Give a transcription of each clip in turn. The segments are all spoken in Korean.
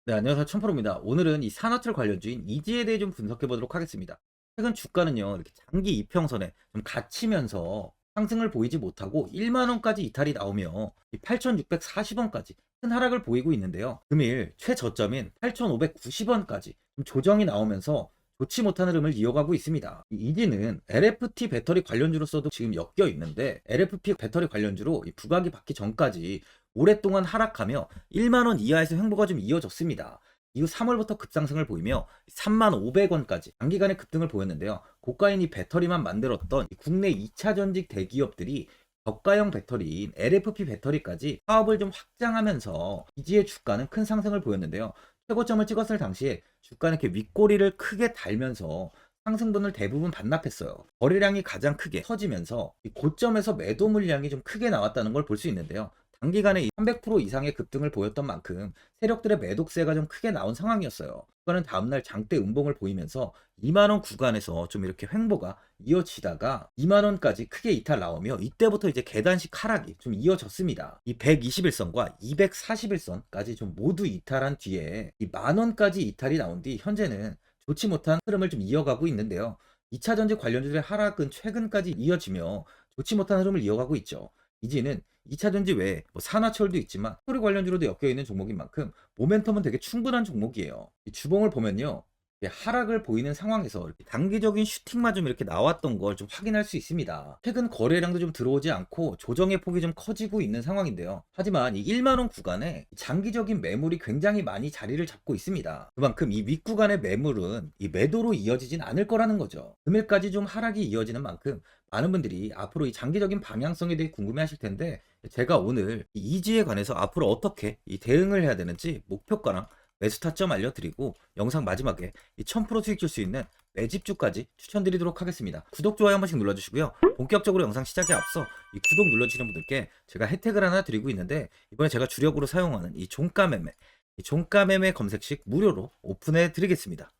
네, 안녕하세요. 천프로입니다. 오늘은 이 산화철 관련주인 이지에 대해 좀 분석해 보도록 하겠습니다. 최근 주가는요, 이렇게 장기 이평선에 좀 갇히면서 상승을 보이지 못하고 1만 원까지 이탈이 나오며 8,640원까지 큰 하락을 보이고 있는데요. 금일 최저점인 8,590원까지 좀 조정이 나오면서 좋지 못한 흐름을 이어가고 있습니다. 이 이지는 LFT 배터리 관련주로서도 지금 엮여 있는데 LFP 배터리 관련주로 이 부각이 받기 전까지 오랫동안 하락하며 1만 원 이하에서 횡보가 좀 이어졌습니다. 이후 3월부터 급상승을 보이며 3,500원까지 단기간에 급등을 보였는데요. 고가인 이 배터리만 만들었던 국내 2차 전직 대기업들이 저가형 배터리인 LFP 배터리까지 사업을 좀 확장하면서 이지의 주가는 큰 상승을 보였는데요. 최고점을 찍었을 당시에 주가는 이렇게 윗꼬리를 크게 달면서 상승분을 대부분 반납했어요. 거래량이 가장 크게 터지면서 고점에서 매도 물량이 좀 크게 나왔다는 걸 볼 수 있는데요. 단기간에 300% 이상의 급등을 보였던 만큼 세력들의 매독세가 좀 크게 나온 상황이었어요. 주가는 다음날 장대 음봉을 보이면서 2만원 구간에서 좀 이렇게 횡보가 이어지다가 2만원까지 크게 이탈 나오며 이때부터 이제 계단식 하락이 좀 이어졌습니다. 이 121선과 241선까지 좀 모두 이탈한 뒤에 이 만원까지 이탈이 나온 뒤 현재는 좋지 못한 흐름을 좀 이어가고 있는데요. 2차 전지 관련주들의 하락은 최근까지 이어지며 좋지 못한 흐름을 이어가고 있죠. 이지는 2차 전지 외에 뭐 산화철도 있지만 소리 관련주로도 엮여 있는 종목인 만큼 모멘텀은 되게 충분한 종목이에요. 이 주봉을 보면요. 하락을 보이는 상황에서 이렇게 단기적인 슈팅만 좀 이렇게 나왔던 걸 좀 확인할 수 있습니다. 최근 거래량도 좀 들어오지 않고 조정의 폭이 좀 커지고 있는 상황인데요. 하지만 이 1만 원 구간에 장기적인 매물이 굉장히 많이 자리를 잡고 있습니다. 그만큼 이 윗구간의 매물은 이 매도로 이어지진 않을 거라는 거죠. 금일까지 좀 하락이 이어지는 만큼 많은 분들이 앞으로 이 장기적인 방향성에 대해 궁금해 하실 텐데 제가 오늘 이 이지에 관해서 앞으로 어떻게 이 대응을 해야 되는지 목표가랑 매수 타점 알려드리고 영상 마지막에 이 1000% 수익 줄 수 있는 매집주까지 추천드리도록 하겠습니다. 구독, 좋아요 한 번씩 눌러주시고요. 본격적으로 영상 시작에 앞서 이 구독 눌러주시는 분들께 제가 혜택을 하나 드리고 있는데 이번에 제가 주력으로 사용하는 이 종가매매, 이 종가매매 검색식 무료로 오픈해 드리겠습니다.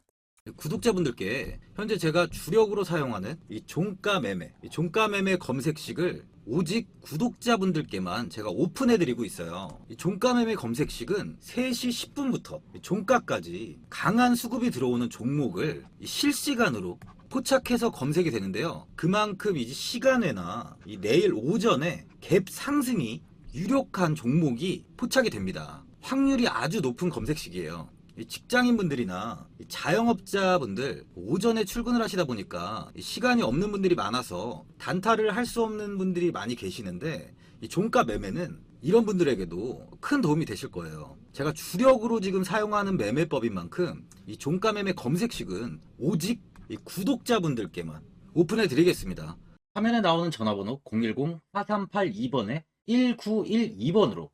구독자분들께 현재 제가 주력으로 사용하는 이 종가매매 검색식을 오직 구독자분들께만 제가 오픈해드리고 있어요. 이 종가매매 검색식은 3시 10분부터 종가까지 강한 수급이 들어오는 종목을 실시간으로 포착해서 검색이 되는데요. 그만큼 이제 시간외나 이 내일 오전에 갭 상승이 유력한 종목이 포착이 됩니다. 확률이 아주 높은 검색식이에요. 직장인분들이나 자영업자분들 오전에 출근을 하시다 보니까 시간이 없는 분들이 많아서 단타를 할 수 없는 분들이 많이 계시는데 이 종가 매매는 이런 분들에게도 큰 도움이 되실 거예요. 제가 주력으로 지금 사용하는 매매법인 만큼 이 종가 매매 검색식은 오직 이 구독자분들께만 오픈해 드리겠습니다. 화면에 나오는 전화번호 010-4382번에 1912번으로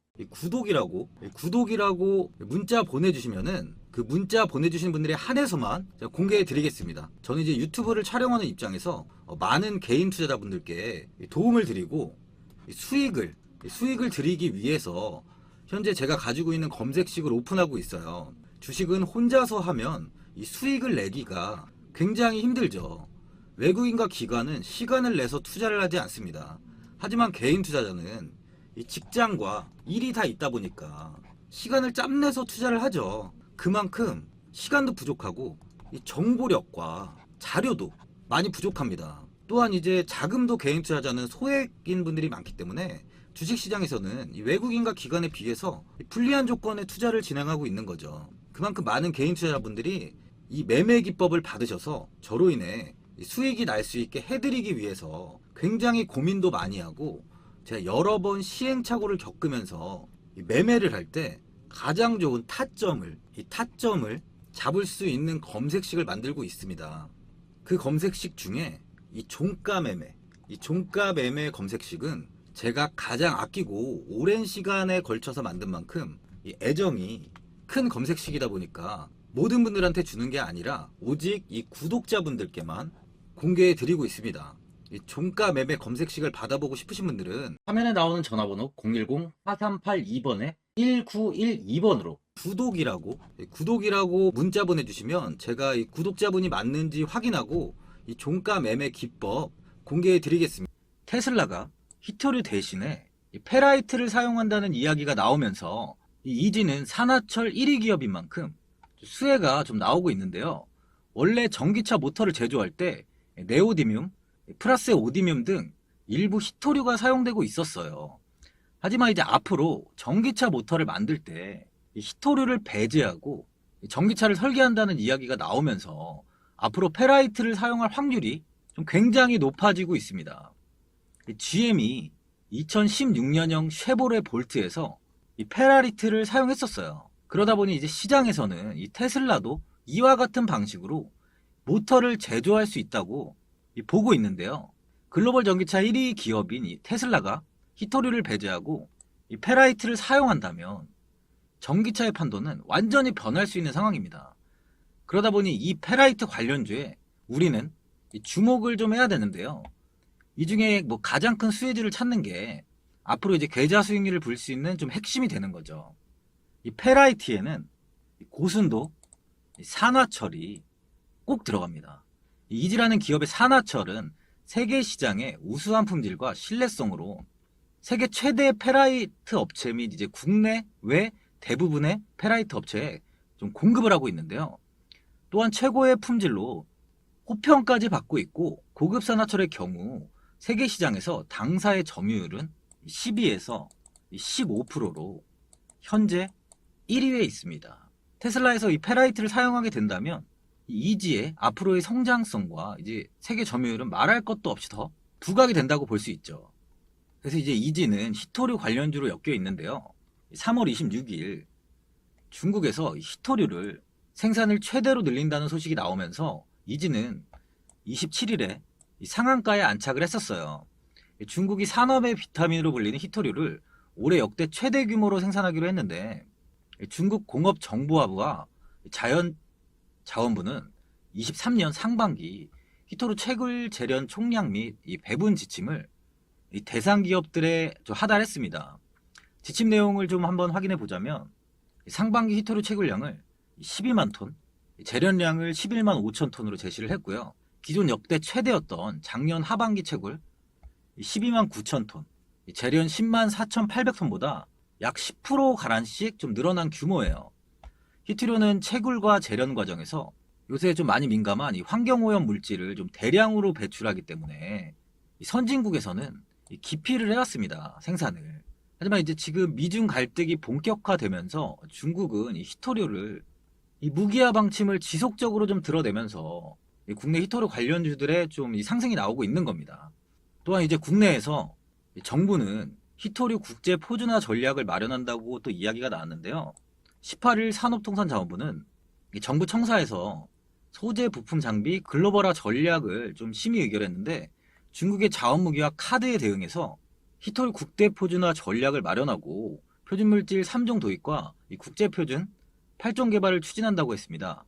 구독이라고 문자 보내주시면은 그 문자 보내주신 분들에 한해서만 공개해 드리겠습니다. 저는 이제 유튜브를 촬영하는 입장에서 많은 개인 투자자분들께 도움을 드리고 수익을 드리기 위해서 현재 제가 가지고 있는 검색식을 오픈하고 있어요. 주식은 혼자서 하면 이 수익을 내기가 굉장히 힘들죠. 외국인과 기관은 시간을 내서 투자를 하지 않습니다. 하지만 개인 투자자는 이 직장과 일이 다 있다 보니까 시간을 짬내서 투자를 하죠. 그만큼 시간도 부족하고 이 정보력과 자료도 많이 부족합니다. 또한 이제 자금도 개인 투자자는 소액인 분들이 많기 때문에 주식시장에서는 이 외국인과 기관에 비해서 불리한 조건의 투자를 진행하고 있는 거죠. 그만큼 많은 개인 투자자분들이 이 매매 기법을 받으셔서 저로 인해 수익이 날 수 있게 해드리기 위해서 굉장히 고민도 많이 하고 제가 여러 번 시행착오를 겪으면서 매매를 할 때 가장 좋은 타점을 잡을 수 있는 검색식을 만들고 있습니다. 그 검색식 중에 이 종가 매매 검색식은 제가 가장 아끼고 오랜 시간에 걸쳐서 만든 만큼 이 애정이 큰 검색식이다 보니까 모든 분들한테 주는 게 아니라 오직 이 구독자분들께만 공개해 드리고 있습니다. 이 종가 매매 검색식을 받아보고 싶으신 분들은 화면에 나오는 전화번호 010-4382번에 1912번으로 구독이라고 문자 보내주시면 제가 이 구독자분이 맞는지 확인하고 이 종가 매매 기법 공개해 드리겠습니다. 테슬라가 히토류 대신에 이 페라이트를 사용한다는 이야기가 나오면서 이 이지는 산화철 1위 기업인 만큼 수혜가 좀 나오고 있는데요. 원래 전기차 모터를 제조할 때 네오디뮴, 플러스 오디뮴 등 일부 히토류가 사용되고 있었어요. 하지만 이제 앞으로 전기차 모터를 만들 때 히토류를 배제하고 전기차를 설계한다는 이야기가 나오면서 앞으로 페라이트를 사용할 확률이 좀 굉장히 높아지고 있습니다. GM이 2016년형 쉐보레 볼트에서 이 페라리트를 사용했었어요. 그러다 보니 이제 시장에서는 이 테슬라도 이와 같은 방식으로 모터를 제조할 수 있다고 보고 있는데요. 글로벌 전기차 1위 기업인 이 테슬라가 히토류를 배제하고 이 페라이트를 사용한다면 전기차의 판도는 완전히 변할 수 있는 상황입니다. 그러다 보니 이 페라이트 관련주에 우리는 주목을 좀 해야 되는데요. 이 중에 뭐 가장 큰 수혜주를 찾는 게 앞으로 이제 계좌 수익률을 볼 수 있는 좀 핵심이 되는 거죠. 이 페라이트에는 고순도 산화철이 꼭 들어갑니다. 이지라는 기업의 산화철은 세계 시장의 우수한 품질과 신뢰성으로 세계 최대 페라이트 업체 및 이제 국내외 대부분의 페라이트 업체에 좀 공급을 하고 있는데요. 또한 최고의 품질로 호평까지 받고 있고, 고급 산화철의 경우 세계 시장에서 당사의 점유율은 12에서 15%로 현재 1위에 있습니다. 테슬라에서 이 페라이트를 사용하게 된다면 이 이지의 앞으로의 성장성과 이제 세계 점유율은 말할 것도 없이 더 부각이 된다고 볼 수 있죠. 그래서 이제 이지는 히토류 관련주로 엮여 있는데요. 3월 26일 중국에서 히토류를 생산을 최대로 늘린다는 소식이 나오면서 이지는 27일에 상한가에 안착을 했었어요. 중국이 산업의 비타민으로 불리는 히토류를 올해 역대 최대 규모로 생산하기로 했는데, 중국 공업정보화부와 자연자원부는 23년 상반기 히토류 채굴 재련 총량 및 이 배분 지침을 대상 기업들에 하달했습니다. 지침 내용을 좀 한번 확인해 보자면, 상반기 히토류 채굴량을 12만 톤, 재련량을 11만 5천 톤으로 제시를 했고요. 기존 역대 최대였던 작년 하반기 채굴 12만 9천 톤, 재련 10만 4,800톤보다 약 10%가량씩 좀 늘어난 규모예요. 히토류는 채굴과 재련 과정에서 요새 좀 많이 민감한 이 환경오염 물질을 좀 대량으로 배출하기 때문에 선진국에서는 기피를 해왔습니다, 생산을. 하지만 이제 지금 미중 갈등이 본격화되면서 중국은 이 히토류를 이 무기화 방침을 지속적으로 좀 드러내면서 이 국내 히토류 관련주들의 좀 이 상승이 나오고 있는 겁니다. 또한 이제 국내에서 정부는 히토류 국제 표준화 전략을 마련한다고 또 이야기가 나왔는데요. 18일 산업통상자원부는 정부 청사에서 소재 부품 장비 글로벌화 전략을 좀 심의 의결했는데, 중국의 자원무기와 카드에 대응해서 히토류 국대 표준화 전략을 마련하고 표준물질 3종 도입과 이 국제표준 8종 개발을 추진한다고 했습니다.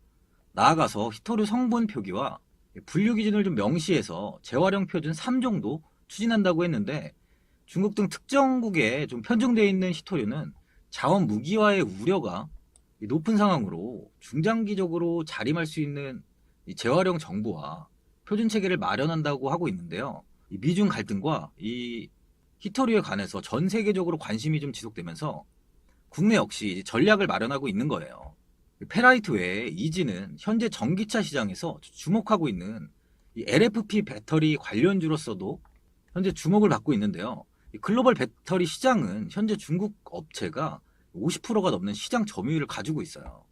나아가서 히토류 성분 표기와 분류 기준을 좀 명시해서 재활용 표준 3종도 추진한다고 했는데, 중국 등 특정국에 좀 편중되어 있는 히토류는 자원 무기화의 우려가 높은 상황으로 중장기적으로 자림할 수 있는 이 재활용 정보와 표준 체계를 마련한다고 하고 있는데요. 이 미중 갈등과 이 히토류에 관해서 전 세계적으로 관심이 좀 지속되면서 국내 역시 전략을 마련하고 있는 거예요. 페라이트 외에 이지는 현재 전기차 시장에서 주목하고 있는 이 LFP 배터리 관련주로서도 현재 주목을 받고 있는데요. 이 글로벌 배터리 시장은 현재 중국 업체가 50%가 넘는 시장 점유율을 가지고 있어요.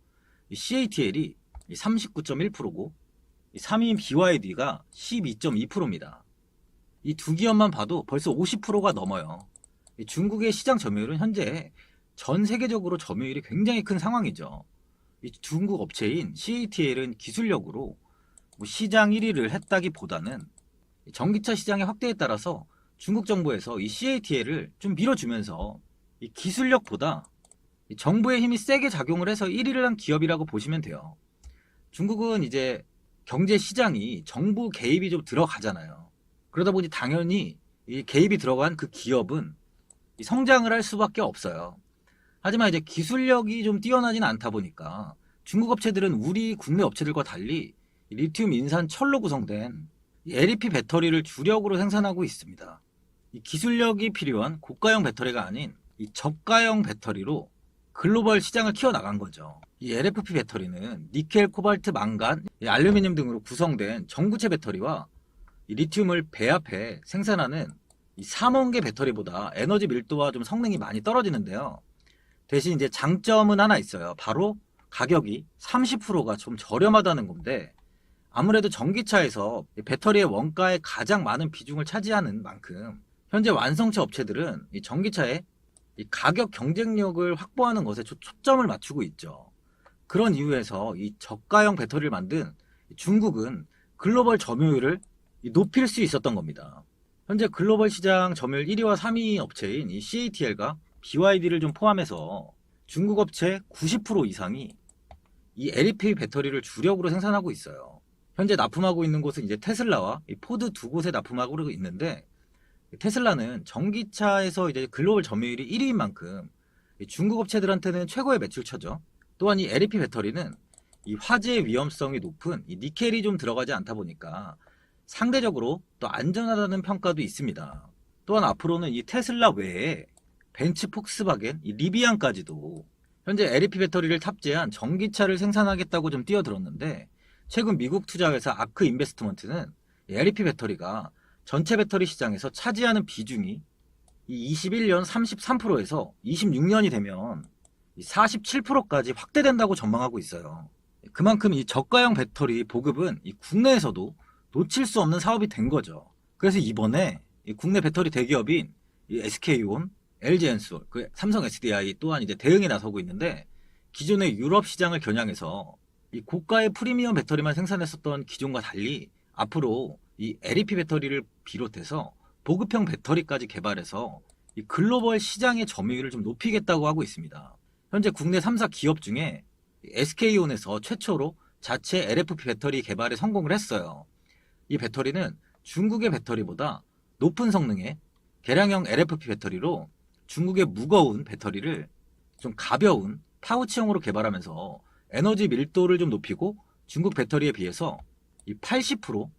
이 CATL이 39.1%고 3위인 BYD가 12.2%입니다. 이 두 기업만 봐도 벌써 50%가 넘어요. 이 중국의 시장 점유율은 현재 전 세계적으로 점유율이 굉장히 큰 상황이죠. 이 중국 업체인 CATL은 기술력으로 시장 1위를 했다기보다는 전기차 시장의 확대에 따라서 중국 정부에서 이 CATL을 좀 밀어주면서 이 기술력보다 이 정부의 힘이 세게 작용을 해서 1위를 한 기업이라고 보시면 돼요. 중국은 이제 경제 시장이 정부 개입이 좀 들어가잖아요. 그러다 보니 당연히 이 개입이 들어간 그 기업은 이 성장을 할 수밖에 없어요. 하지만 이제 기술력이 좀 뛰어나진 않다 보니까 중국 업체들은 우리 국내 업체들과 달리 리튬 인산 철로 구성된 LEP 배터리를 주력으로 생산하고 있습니다. 이 기술력이 필요한 고가형 배터리가 아닌 이 저가형 배터리로 글로벌 시장을 키워나간 거죠. 이 LFP 배터리는 니켈, 코발트, 망간, 알루미늄 등으로 구성된 전구체 배터리와 이 리튬을 배합해 생산하는 이 삼원계 배터리보다 에너지 밀도와 좀 성능이 많이 떨어지는데요. 대신 이제 장점은 하나 있어요. 바로 가격이 30%가 좀 저렴하다는 건데, 아무래도 전기차에서 배터리의 원가에 가장 많은 비중을 차지하는 만큼 현재 완성차 업체들은 이 전기차의 이 가격 경쟁력을 확보하는 것에 초점을 맞추고 있죠. 그런 이유에서 이 저가형 배터리를 만든 중국은 글로벌 점유율을 높일 수 있었던 겁니다. 현재 글로벌 시장 점유율 1위와 3위 업체인 이 CATL과 BYD를 좀 포함해서 중국 업체 90% 이상이 이 LFP 배터리를 주력으로 생산하고 있어요. 현재 납품하고 있는 곳은 이제 테슬라와 이 포드 두 곳에 납품하고 있는데, 테슬라는 전기차에서 이제 글로벌 점유율이 1위인 만큼 중국 업체들한테는 최고의 매출처죠. 또한 이 LFP 배터리는 이 화재 위험성이 높은 이 니켈이 좀 들어가지 않다 보니까 상대적으로 또 안전하다는 평가도 있습니다. 또한 앞으로는 이 테슬라 외에 벤츠, 폭스바겐, 이 리비안까지도 현재 LFP 배터리를 탑재한 전기차를 생산하겠다고 좀 뛰어들었는데, 최근 미국 투자회사 아크 인베스트먼트는 LFP 배터리가 전체 배터리 시장에서 차지하는 비중이 21년 33%에서 26년이 되면 47%까지 확대된다고 전망하고 있어요. 그만큼 이 저가형 배터리 보급은 이 국내에서도 놓칠 수 없는 사업이 된 거죠. 그래서 이번에 이 국내 배터리 대기업인 이 SK온, LG엔솔, 그 삼성 SDI 또한 이제 대응에 나서고 있는데, 기존의 유럽 시장을 겨냥해서 이 고가의 프리미엄 배터리만 생산했었던 기존과 달리 앞으로 이 LFP 배터리를 비롯해서 보급형 배터리까지 개발해서 이 글로벌 시장의 점유율을 좀 높이겠다고 하고 있습니다. 현재 국내 3사 기업 중에 SK온에서 최초로 자체 LFP 배터리 개발에 성공을 했어요. 이 배터리는 중국의 배터리보다 높은 성능의 개량형 LFP 배터리로 중국의 무거운 배터리를 좀 가벼운 파우치형으로 개발하면서 에너지 밀도를 좀 높이고 중국 배터리에 비해서 이 80%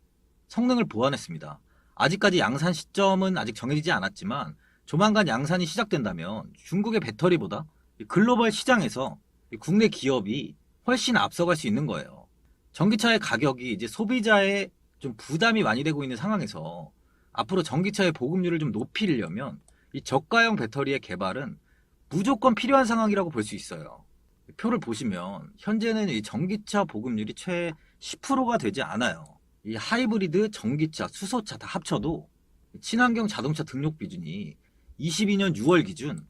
성능을 보완했습니다. 아직까지 양산 시점은 아직 정해지지 않았지만 조만간 양산이 시작된다면 중국의 배터리보다 글로벌 시장에서 국내 기업이 훨씬 앞서갈 수 있는 거예요. 전기차의 가격이 이제 소비자의 좀 부담이 많이 되고 있는 상황에서 앞으로 전기차의 보급률을 좀 높이려면 이 저가형 배터리의 개발은 무조건 필요한 상황이라고 볼 수 있어요. 표를 보시면 현재는 이 전기차 보급률이 최 10%가 되지 않아요. 이 하이브리드, 전기차, 수소차 다 합쳐도 친환경 자동차 등록 비중이 22년 6월 기준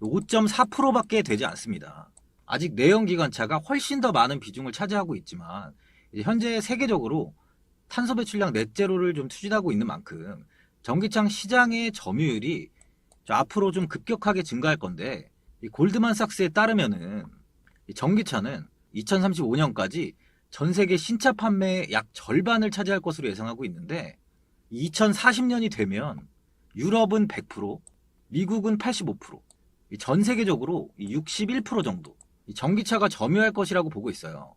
5.4%밖에 되지 않습니다. 아직 내연기관차가 훨씬 더 많은 비중을 차지하고 있지만 현재 세계적으로 탄소 배출량 넷제로를 좀 추진하고 있는 만큼 전기차 시장의 점유율이 앞으로 좀 급격하게 증가할 건데, 이 골드만삭스에 따르면은 이 전기차는 2035년까지 전 세계 신차 판매의 약 절반을 차지할 것으로 예상하고 있는데, 2040년이 되면 유럽은 100%, 미국은 85%, 전 세계적으로 61% 정도 이 전기차가 점유할 것이라고 보고 있어요.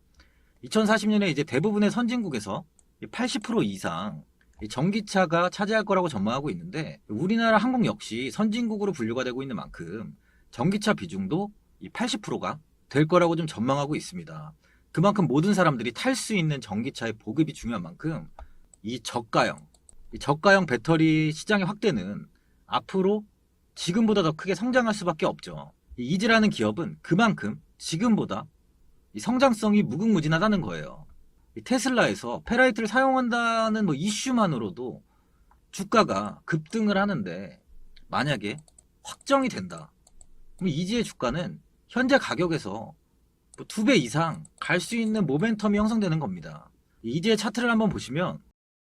2040년에 이제 대부분의 선진국에서 80% 이상 전기차가 차지할 거라고 전망하고 있는데, 우리나라 한국 역시 선진국으로 분류가 되고 있는 만큼 전기차 비중도 80%가 될 거라고 좀 전망하고 있습니다. 그만큼 모든 사람들이 탈 수 있는 전기차의 보급이 중요한 만큼 이 저가형 배터리 시장의 확대는 앞으로 지금보다 더 크게 성장할 수밖에 없죠. 이 이즈라는 기업은 그만큼 지금보다 이 성장성이 무궁무진하다는 거예요. 테슬라에서 페라이트를 사용한다는 뭐 이슈만으로도 주가가 급등을 하는데, 만약에 확정이 된다, 그럼 이지의 주가는 현재 가격에서 2배 이상 갈 수 있는 모멘텀이 형성되는 겁니다. 이지의 차트를 한번 보시면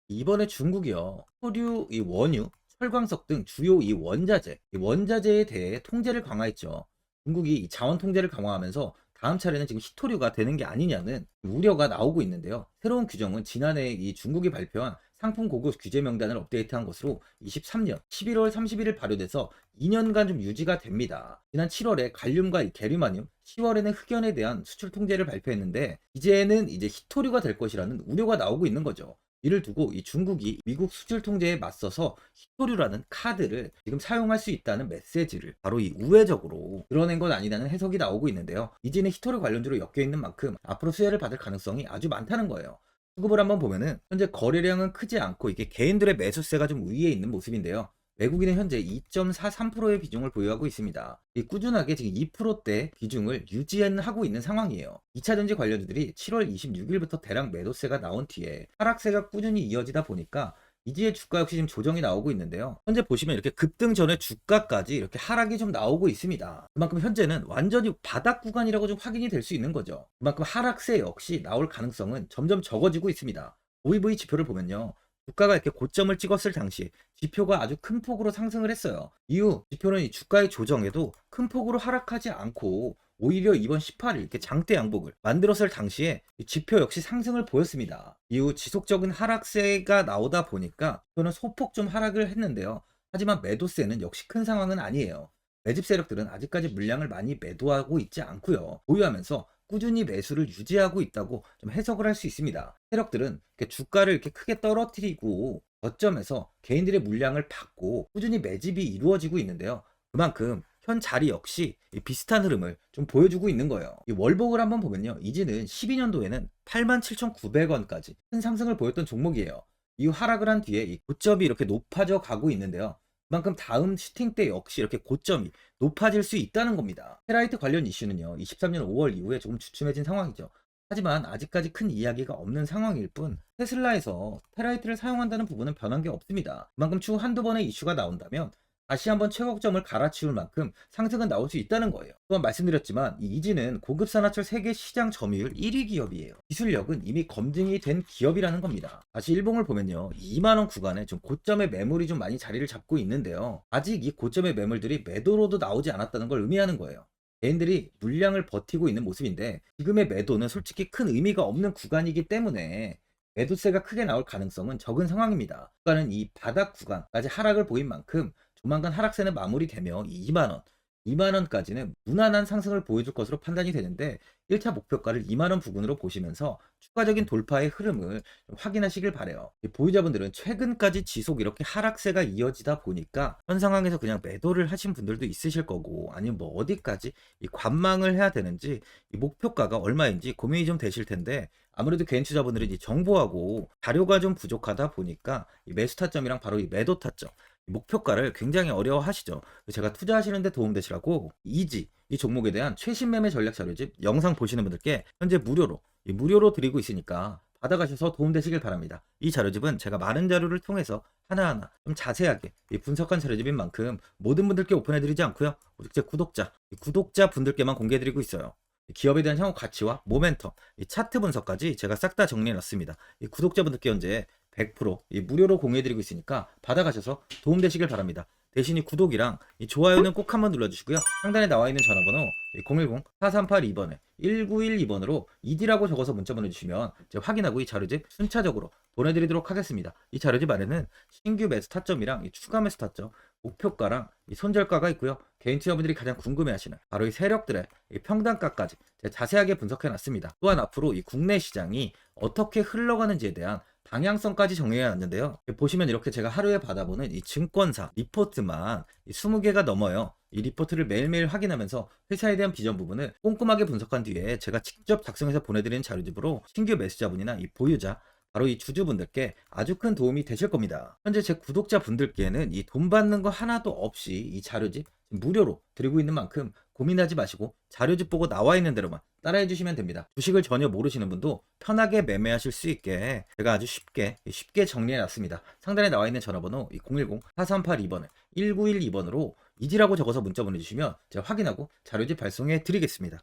이번에 중국이요, 석유, 이 원유, 철광석 등 주요 이 원자재에 대해 통제를 강화했죠. 중국이 이 자원 통제를 강화하면서 다음 차례는 지금 희토류가 되는 게 아니냐는 우려가 나오고 있는데요. 새로운 규정은 지난해 이 중국이 발표한 상품 고급 규제 명단을 업데이트한 것으로 23년 11월 31일 발효돼서 2년간 좀 유지가 됩니다. 지난 7월에 갈륨과 이 게르마늄, 10월에는 흑연에 대한 수출 통제를 발표했는데, 이제는 이제 희토류가 될 것이라는 우려가 나오고 있는 거죠. 이를 두고 이 중국이 미국 수출 통제에 맞서서 히토류라는 카드를 지금 사용할 수 있다는 메시지를 바로 이 우회적으로 드러낸 건 아니라는 해석이 나오고 있는데요. 이지는 히토류 관련주로 엮여 있는 만큼 앞으로 수혜를 받을 가능성이 아주 많다는 거예요. 수급을 한번 보면은 현재 거래량은 크지 않고 이게 개인들의 매수세가 좀 위에 있는 모습인데요. 외국인은 현재 2.43%의 비중을 보유하고 있습니다. 꾸준하게 지금 2%대 비중을 유지하고 있는 상황이에요. 2차전지 관련주들이 7월 26일부터 대량 매도세가 나온 뒤에 하락세가 꾸준히 이어지다 보니까 이지의 주가 역시 지금 조정이 나오고 있는데요. 현재 보시면 이렇게 급등 전에 주가까지 이렇게 하락이 좀 나오고 있습니다. 그만큼 현재는 완전히 바닥 구간이라고 좀 확인이 될 수 있는 거죠. 그만큼 하락세 역시 나올 가능성은 점점 적어지고 있습니다. OEV 지표를 보면요. 주가가 이렇게 고점을 찍었을 당시 지표가 아주 큰 폭으로 상승을 했어요. 이후 지표는 이 주가의 조정에도 큰 폭으로 하락하지 않고 오히려 이번 18일 이렇게 장대 양복을 만들었을 당시에 이 지표 역시 상승을 보였습니다. 이후 지속적인 하락세가 나오다 보니까 지표는 소폭 좀 하락을 했는데요. 하지만 매도세는 역시 큰 상황은 아니에요. 매집 세력들은 아직까지 물량을 많이 매도하고 있지 않고요. 보유하면서 꾸준히 매수를 유지하고 있다고 좀 해석을 할 수 있습니다. 세력들은 이렇게 주가를 이렇게 크게 떨어뜨리고 저점에서 개인들의 물량을 받고 꾸준히 매집이 이루어지고 있는데요. 그만큼 현 자리 역시 비슷한 흐름을 좀 보여주고 있는 거예요. 이 월봉을 한번 보면요. 이지는 12년도에는 87,900원까지 큰 상승을 보였던 종목이에요. 이후 하락을 한 뒤에 이 고점이 이렇게 높아져 가고 있는데요. 그만큼 다음 슈팅 때 역시 이렇게 고점이 높아질 수 있다는 겁니다. 테라이트 관련 이슈는요. 23년 5월 이후에 조금 주춤해진 상황이죠. 하지만 아직까지 큰 이야기가 없는 상황일 뿐 테슬라에서 테라이트를 사용한다는 부분은 변한 게 없습니다. 그만큼 추후 한두 번의 이슈가 나온다면 다시 한번 최고점을 갈아치울 만큼 상승은 나올 수 있다는 거예요. 또한 말씀드렸지만 이 이지는 고급 산화철 세계 시장 점유율 1위 기업이에요. 기술력은 이미 검증이 된 기업이라는 겁니다. 다시 일봉을 보면요. 2만원 구간에 좀 고점의 매물이 좀 많이 자리를 잡고 있는데요. 아직 이 고점의 매물들이 매도로도 나오지 않았다는 걸 의미하는 거예요. 개인들이 물량을 버티고 있는 모습인데 지금의 매도는 솔직히 큰 의미가 없는 구간이기 때문에 매도세가 크게 나올 가능성은 적은 상황입니다. 구간은 이 바닥 구간까지 하락을 보인 만큼 조만간 하락세는 마무리되며 2만원까지는 무난한 상승을 보여줄 것으로 판단이 되는데 1차 목표가를 2만원 부근으로 보시면서 추가적인 돌파의 흐름을 확인하시길 바래요. 보유자분들은 최근까지 지속 이렇게 하락세가 이어지다 보니까 현 상황에서 그냥 매도를 하신 분들도 있으실 거고 아니면 뭐 어디까지 이 관망을 해야 되는지 이 목표가가 얼마인지 고민이 좀 되실 텐데 아무래도 개인 투자분들은 이 정보하고 자료가 좀 부족하다 보니까 이 매수 타점이랑 바로 이 매도 타점 목표가를 굉장히 어려워하시죠. 제가 투자하시는데 도움되시라고 이지 이 종목에 대한 최신 매매 전략 자료집 영상 보시는 분들께 현재 무료로 드리고 있으니까 받아가셔서 도움되시길 바랍니다. 이 자료집은 제가 많은 자료를 통해서 하나하나 좀 자세하게 분석한 자료집인 만큼 모든 분들께 오픈해드리지 않고요. 오직 제 구독자 분들께만 공개해드리고 있어요. 기업에 대한 향후 가치와 모멘텀, 차트 분석까지 제가 싹 다 정리해놨습니다. 구독자분들께 현재 100% 무료로 공유해드리고 있으니까 받아가셔서 도움되시길 바랍니다. 대신 이 구독이랑 이 좋아요는 꼭 한번 눌러주시고요. 상단에 나와 있는 전화번호 010-4382번에 1912번으로 이디라고 적어서 문자 보내주시면 제가 확인하고 이 자료집 순차적으로 보내드리도록 하겠습니다. 이 자료집 안에는 신규 매수 타점이랑 이 추가 매수 타점, 목표가랑 이 손절가가 있고요. 개인 투자분들이 가장 궁금해하시는 바로 이 세력들의 이 평단가까지 제가 자세하게 분석해놨습니다. 또한 앞으로 이 국내 시장이 어떻게 흘러가는지에 대한 방향성까지 정리해놨는데요. 보시면 이렇게 제가 하루에 받아보는 이 증권사 리포트만 20개가 넘어요. 이 리포트를 매일매일 확인하면서 회사에 대한 비전 부분을 꼼꼼하게 분석한 뒤에 제가 직접 작성해서 보내드리는 자료집으로 신규 매수자분이나 이 보유자 바로 이 주주분들께 아주 큰 도움이 되실 겁니다. 현재 제 구독자분들께는 이 돈 받는 거 하나도 없이 이 자료집 무료로 드리고 있는 만큼 고민하지 마시고 자료집 보고 나와 있는 대로만 따라해 주시면 됩니다. 주식을 전혀 모르시는 분도 편하게 매매하실 수 있게 제가 아주 쉽게 정리해 놨습니다. 상단에 나와 있는 전화번호 010-4382번에 1912번으로 이지라고 적어서 문자 보내주시면 제가 확인하고 자료집 발송해 드리겠습니다.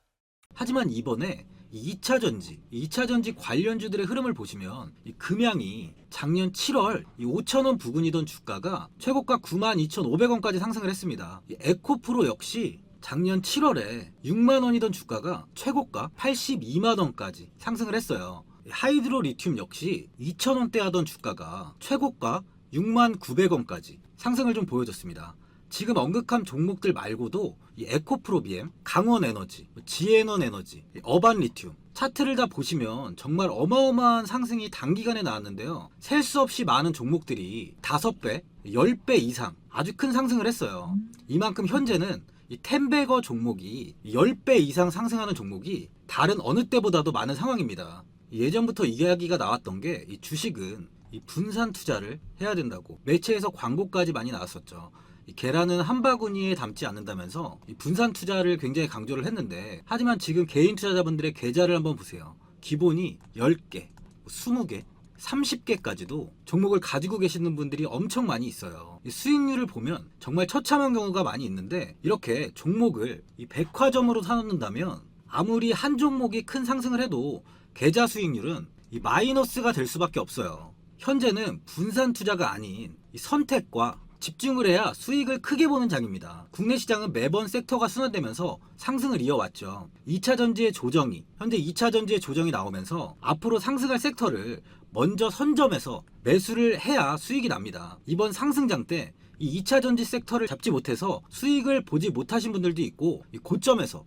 하지만 이번에 2차전지 관련주들의 흐름을 보시면 이 금양이 작년 7월 5,000원 부근이던 주가가 최고가 92,500원까지 상승을 했습니다. 에코프로 역시 작년 7월에 6만원이던 주가가 최고가 82만원까지 상승을 했어요. 하이드로 리튬 역시 2,000원대 하던 주가가 최고가 69,900원까지 상승을 좀 보여줬습니다. 지금 언급한 종목들 말고도 이 에코프로비엠, 강원에너지, 지에넌에너지, 어반리튬 차트를 다 보시면 정말 어마어마한 상승이 단기간에 나왔는데요. 셀 수 없이 많은 종목들이 5배, 10배 이상 아주 큰 상승을 했어요. 이만큼 현재는 이 텐베거 종목이 10배 이상 상승하는 종목이 다른 어느 때보다도 많은 상황입니다. 예전부터 이야기가 나왔던 게 이 주식은 이 분산 투자를 해야 된다고 매체에서 광고까지 많이 나왔었죠. 이 계란은 한 바구니에 담지 않는다면서 이 분산 투자를 굉장히 강조를 했는데, 하지만 지금 개인 투자자분들의 계좌를 한번 보세요. 기본이 10개, 20개, 30개까지도 종목을 가지고 계시는 분들이 엄청 많이 있어요. 이 수익률을 보면 정말 처참한 경우가 많이 있는데, 이렇게 종목을 이 백화점으로 사놓는다면 아무리 한 종목이 큰 상승을 해도 계좌 수익률은 이 마이너스가 될 수밖에 없어요. 현재는 분산 투자가 아닌 이 선택과 집중을 해야 수익을 크게 보는 장입니다. 국내 시장은 매번 섹터가 순환되면서 상승을 이어왔죠. 2차 전지의 조정이, 현재 2차 전지의 조정이 나오면서 앞으로 상승할 섹터를 먼저 선점해서 매수를 해야 수익이 납니다. 이번 상승장 때 이 2차 전지 섹터를 잡지 못해서 수익을 보지 못하신 분들도 있고, 이 고점에서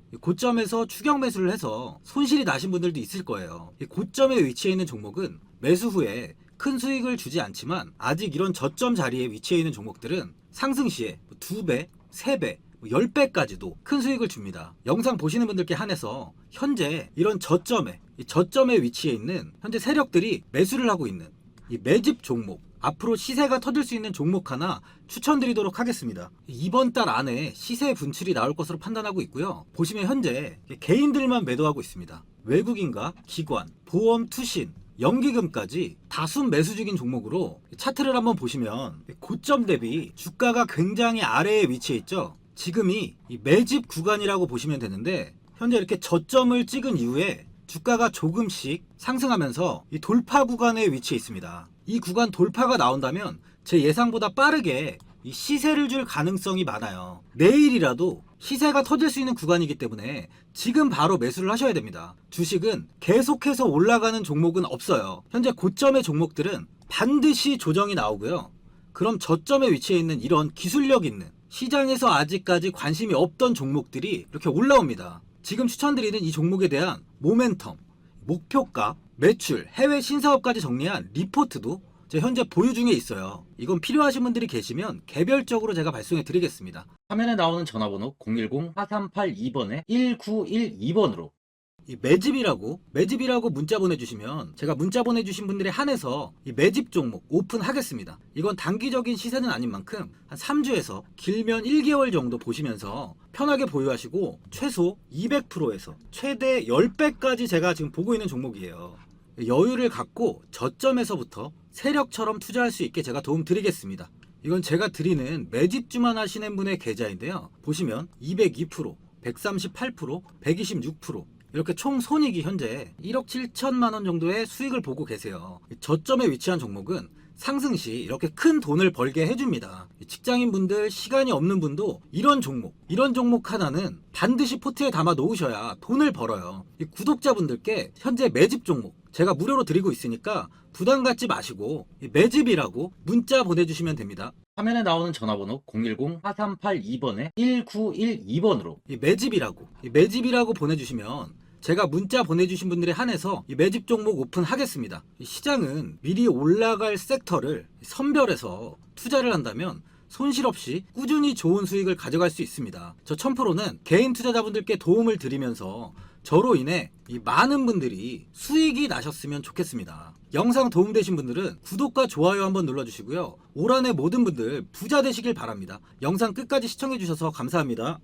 추격 매수를 해서 손실이 나신 분들도 있을 거예요. 이 고점에 위치해 있는 종목은 매수 후에 큰 수익을 주지 않지만, 아직 이런 저점 자리에 위치해 있는 종목들은 상승 시에 2배, 3배, 10배까지도 큰 수익을 줍니다. 영상 보시는 분들께 한해서 현재 이런 저점에 위치해 있는 현재 세력들이 매수를 하고 있는 이 매집 종목, 앞으로 시세가 터질 수 있는 종목 하나 추천드리도록 하겠습니다. 이번 달 안에 시세 분출이 나올 것으로 판단하고 있고요. 보시면 현재 개인들만 매도하고 있습니다. 외국인과 기관, 보험, 투신, 연기금까지 다수 매수 중인 종목으로 차트를 한번 보시면 고점 대비 주가가 굉장히 아래에 위치해 있죠. 지금이 이 매집 구간이라고 보시면 되는데, 현재 이렇게 저점을 찍은 이후에 주가가 조금씩 상승하면서 이 돌파 구간에 위치해 있습니다. 이 구간 돌파가 나온다면 제 예상보다 빠르게 이 시세를 줄 가능성이 많아요. 내일이라도 시세가 터질 수 있는 구간이기 때문에 지금 바로 매수를 하셔야 됩니다. 주식은 계속해서 올라가는 종목은 없어요. 현재 고점의 종목들은 반드시 조정이 나오고요. 그럼 저점에 위치해 있는 이런 기술력 있는, 시장에서 아직까지 관심이 없던 종목들이 이렇게 올라옵니다. 지금 추천드리는 이 종목에 대한 모멘텀, 목표가, 매출, 해외 신사업까지 정리한 리포트도 제 현재 보유 중에 있어요. 이건 필요하신 분들이 계시면 개별적으로 제가 발송해 드리겠습니다. 화면에 나오는 전화번호 010-4382번에 1912번으로 이 매집이라고 문자 보내주시면 제가 문자 보내주신 분들에 한해서 이 매집 종목 오픈하겠습니다. 이건 단기적인 시세는 아닌 만큼 한 3주에서 길면 1개월 정도 보시면서 편하게 보유하시고, 최소 200%에서 최대 10배까지 제가 지금 보고 있는 종목이에요. 여유를 갖고 저점에서부터 세력처럼 투자할 수 있게 제가 도움 드리겠습니다. 이건 제가 드리는 매집주만 하시는 분의 계좌인데요. 보시면 202%, 138%, 126%, 이렇게 총 손익이 현재 1억 7천만 원 정도의 수익을 보고 계세요. 저점에 위치한 종목은 상승 시 이렇게 큰 돈을 벌게 해줍니다. 직장인분들, 시간이 없는 분도 이런 종목 하나는 반드시 포트에 담아 놓으셔야 돈을 벌어요. 구독자분들께 현재 매집 종목 제가 무료로 드리고 있으니까 부담 갖지 마시고 매집이라고 문자 보내주시면 됩니다. 화면에 나오는 전화번호 010-4382번에 1912번으로 매집이라고 보내주시면 제가 문자 보내주신 분들에 한해서 이 매집 종목 오픈하겠습니다. 시장은 미리 올라갈 섹터를 선별해서 투자를 한다면 손실 없이 꾸준히 좋은 수익을 가져갈 수 있습니다. 저 1000%는 개인 투자자분들께 도움을 드리면서 저로 인해 이 많은 분들이 수익이 나셨으면 좋겠습니다. 영상 도움되신 분들은 구독과 좋아요 한번 눌러주시고요. 올 한해 모든 분들 부자 되시길 바랍니다. 영상 끝까지 시청해주셔서 감사합니다.